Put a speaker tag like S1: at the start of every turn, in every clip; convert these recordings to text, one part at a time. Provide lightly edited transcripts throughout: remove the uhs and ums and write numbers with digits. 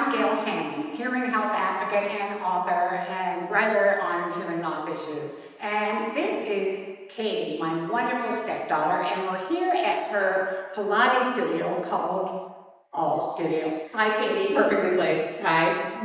S1: I'm Gael, hearing health advocate and author and writer on hearing loss issues. And this is Katie, my wonderful stepdaughter, and we're here at her Pilates studio called All Studio. Hi, Katie.
S2: Perfectly placed. Hi.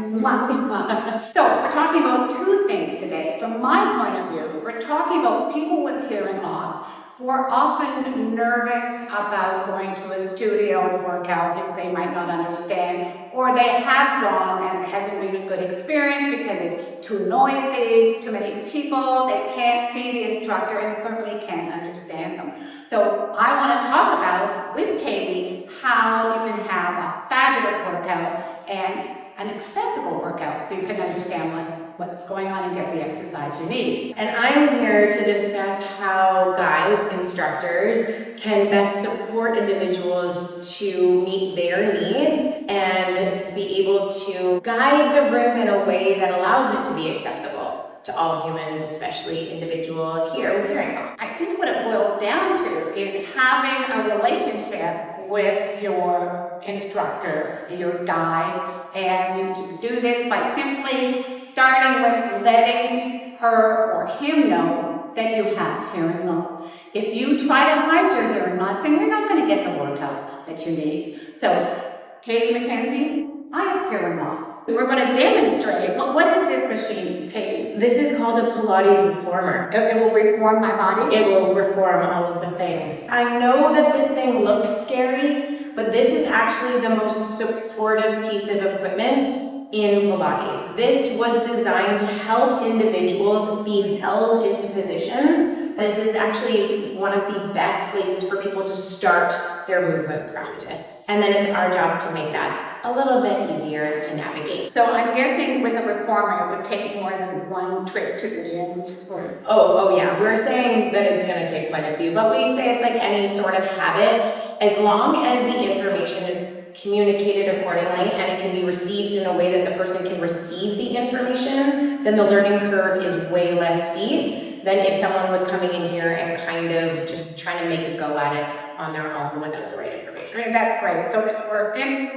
S1: So we're talking about two things today. From my point of view, we're talking about people with hearing loss who are often nervous about going to a studio to work out because they might not understand, or they have gone and it hasn't been a good experience because it's too noisy, too many people, they can't see the instructor and certainly can't understand them. So I want to talk about with Katie how you can have a fabulous workout and an accessible workout so you can understand what's going on and get the exercise you need.
S2: And I'm here to discuss how guides, instructors can best support individuals to meet their needs and be able to guide the room in a way that allows it to be accessible to all humans, especially individuals here with hearing loss.
S1: I think what it boils down to is having a relationship with your instructor, your guide, and to do this by simply starting with letting her or him know that you have hearing loss. If you try to hide your hearing loss, then you're not going to get the workout that you need. So, Katie McKenzie, I have hearing loss. We're going to demonstrate. What is this machine, Katie?
S2: This is called a Pilates reformer.
S1: It will reform my body?
S2: It will reform all of the things. I know that this thing looks scary, but this is actually the most supportive piece of equipment in Pilates. This was designed to help individuals be held into positions. This is actually one of the best places for people to start their movement practice. And then it's our job to make that a little bit easier to navigate.
S1: So I'm guessing with a reformer, it would take more than one trip to the gym.
S2: Oh yeah, we're saying that it's gonna take quite a few, but we say it's like any sort of habit. As long as the information is communicated accordingly and it can be received in a way that the person can receive the information, then the learning curve is way less steep than if someone was coming in here and kind of just trying to make a go at it on their own without the right information.
S1: I mean, that's great. So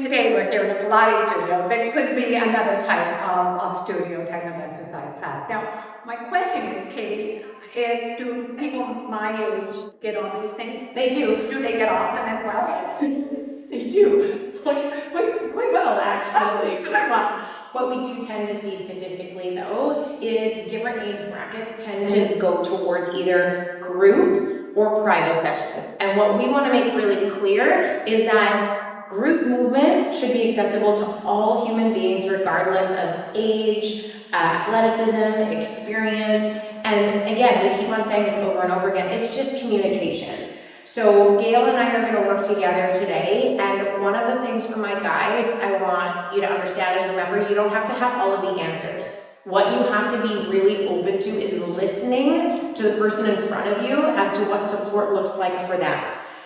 S1: today we're here in a Pilates studio, but it could be another type of studio type of exercise class. Now, my question is, Katie, do people my age get on these things?
S2: They do.
S1: Do they get off them as well?
S2: They do. Quite well, actually. Quite well. What we do tend to see statistically, though, is different age brackets tend to go towards either group or private sessions. And what we want to make really clear is that group movement should be accessible to all human beings, regardless of age, athleticism, experience. And again, we keep on saying this over and over again, it's just communication. So Gail and I are going to work together today, and one of the things for my guides I want you to understand is, remember, you don't have to have all of the answers. What you have to be really open to is listening to the person in front of you as to what support looks like for them.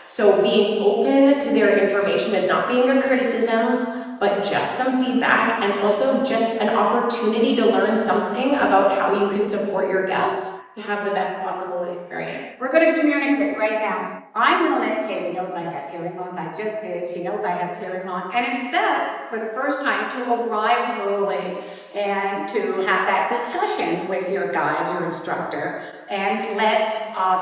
S2: So being open to their information is not being a criticism, but just some feedback, and also just an opportunity to learn something about how you can support your guest to have the best possible experience.
S1: We're going to communicate right now. I'm going to let Katie know that I have hearing loss. I just did. She knows I have hearing loss. And it's best for the first time to arrive early and to have that discussion with your guide, your instructor, and let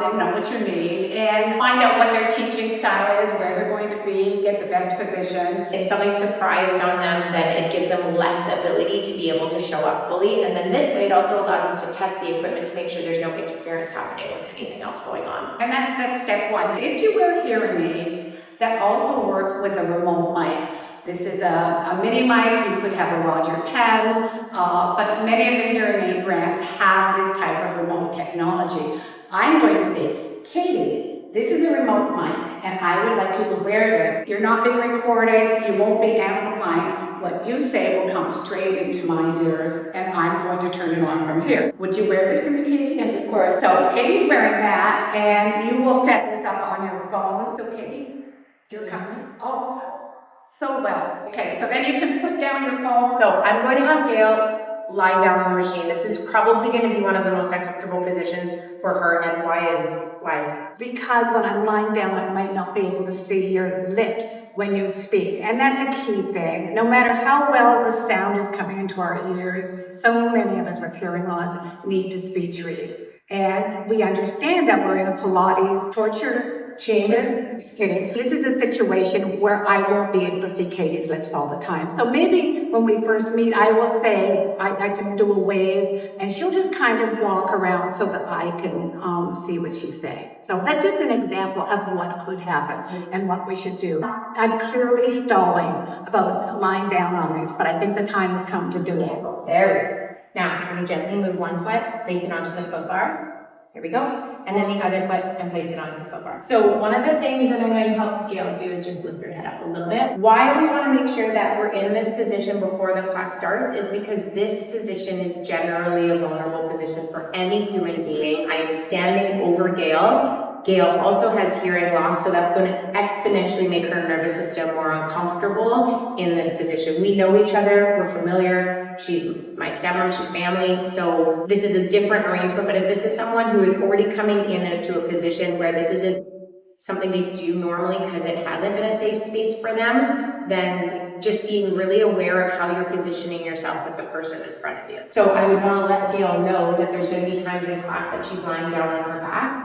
S1: them know what you need and find out what their teaching style is, where they're going to be, get the best position.
S2: If something's surprised on them, then it gives them less ability to be able to show up fully. And then this way, it also allows us to test the equipment to make sure there's no interference happening with anything else going on.
S1: And that's step one. If you wear hearing aids that also work with a remote mic, this is a mini mic. You could have a Roger Pen, but many of the hearing aid brands have this type of remote technology. I'm going to say, Katie, this is a remote mic, and I would like you to wear this. You're not being recorded. You won't be amplifying. What you say will come straight into my ears, and I'm going to turn it on from here. Would you wear this for me, Katie?
S2: Yes, of course.
S1: So Katie's wearing that, and you will set this up on your phone. So Katie, you're coming? Oh, so well. Okay, so then you can put down your phone.
S2: So I'm going to have Gail lie down on the machine. This is probably going to be one of the most uncomfortable positions for her. And why is that?
S1: Because when I'm lying down, I might not be able to see your lips when you speak. And that's a key thing. No matter how well the sound is coming into our ears, so many of us with hearing loss need to speech read. And we understand that we're in a Pilates torture chamber. Just kidding. This is a situation where I won't be able to see Katie's lips all the time. So maybe when we first meet, I will say, I can do a wave, and she'll just kind of walk around so that I can see what she's saying. So that's just an example of what could happen and what we should do. I'm clearly stalling about lying down on this, but I think the time has come to do it.
S2: There we go. Now, I'm going to gently move one foot, place it onto the foot bar. There we go. And then the other foot and place it onto the foot bar. So one of the things that I'm going to help Gail do is just lift her head up a little bit. Why we want to make sure that we're in this position before the class starts is because this position is generally a vulnerable position for any human being. I am standing over Gail. Gail also has hearing loss, so that's going to exponentially make her nervous system more uncomfortable in this position. We know each other, we're familiar, she's my stepmom, she's family, so this is a different arrangement, but if this is someone who is already coming into a position where this isn't something they do normally because it hasn't been a safe space for them, then just being really aware of how you're positioning yourself with the person in front of you. So I would want to let Gail know that there's going to be times in class that she's lying down on her back.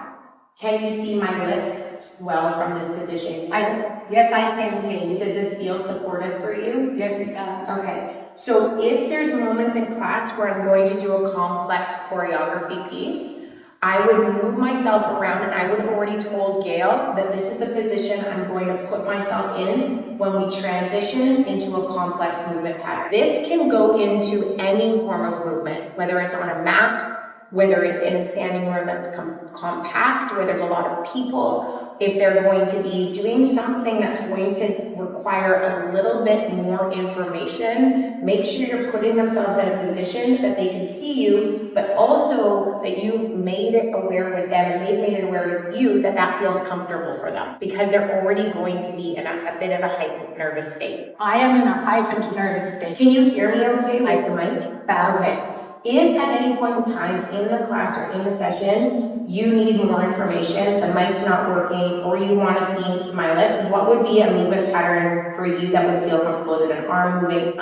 S2: Can you see my lips well from this position?
S1: Yes, I can, Katie.
S2: Does this feel supportive for you?
S1: Yes, it does.
S2: Okay. So if there's moments in class where I'm going to do a complex choreography piece, I would move myself around, and I would have already told Gail that this is the position I'm going to put myself in when we transition into a complex movement pattern. This can go into any form of movement, whether it's on a mat, whether it's in a standing room that's compact, where there's a lot of people, if they're going to be doing something that's going to require a little bit more information, make sure you're putting themselves in a position that they can see you, but also that you've made it aware with them and they've made it aware with you that that feels comfortable for them, because they're already going to be in a bit of a heightened nervous state.
S1: I am in a heightened nervous state.
S2: Can you hear me okay, like the mic?
S1: Okay.
S2: If at any point in time in the class or in the session, you need more information, the mic's not working, or you want to see my lips, what would be a movement pattern for you that would feel comfortable? Is it an arm moving?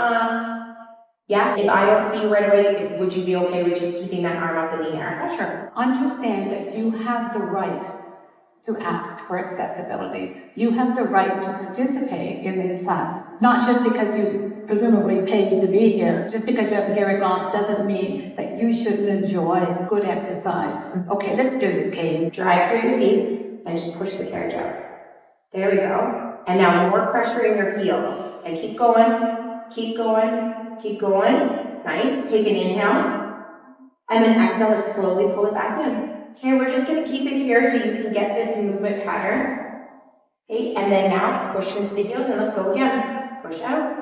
S2: Yeah, if I don't see you right away, would you be okay with just keeping that arm up in the air?
S1: Sure. Understand that you have the right to ask for accessibility. You have the right to participate in these classes. Not just because you presumably paid to be here. Just because you have hearing loss doesn't mean that you shouldn't enjoy good exercise. Okay, let's do this, Katie.
S2: Drive through your feet and just push the carriage out. There we go. And now more pressure in your heels. And keep going, keep going, keep going. Nice. Take an inhale. And then exhale to slowly pull it back in. Okay, we're just going to keep it here so you can get this movement pattern. Okay, and then now push into the heels and let's go again. Push out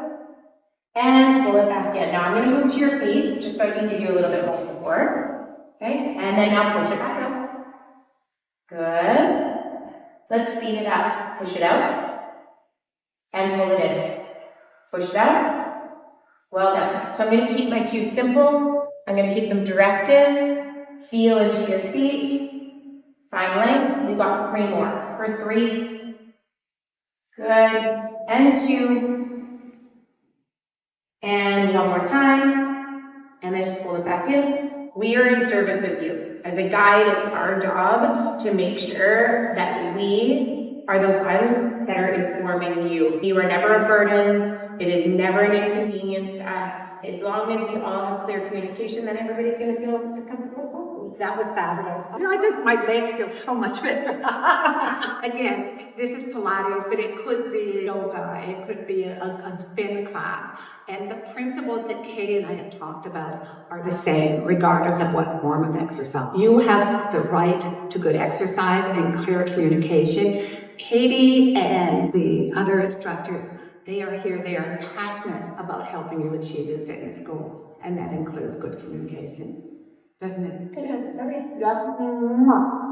S2: and pull it back in. Now I'm going to move to your feet just so I can give you a little bit more support. Okay, and then now push it back out. Good. Let's speed it up. Push it out and pull it in. Push it out. Well done. So I'm going to keep my cues simple. I'm going to keep them directive. Feel into your feet. Find length. We've got 3 more. For 3. Good. And 2. And 1 more time. And then just pull it back in. We are in service of you. As a guide, it's our job to make sure that we are the ones that are informing you. You are never a burden. It is never an inconvenience to us. As long as we all have clear communication, then everybody's going to feel as comfortable.
S1: That was fabulous. My legs feel so much better. Again, this is Pilates, but it could be yoga, it could be a spin class. And the principles that Katie and I have talked about are the same, regardless of what form of exercise. You have the right to good exercise and clear communication. Katie and the other instructors, they are here, they are passionate about helping you achieve your fitness goals. And that includes good communication. Doesn't it?
S2: It does. Okay.
S1: Yeah.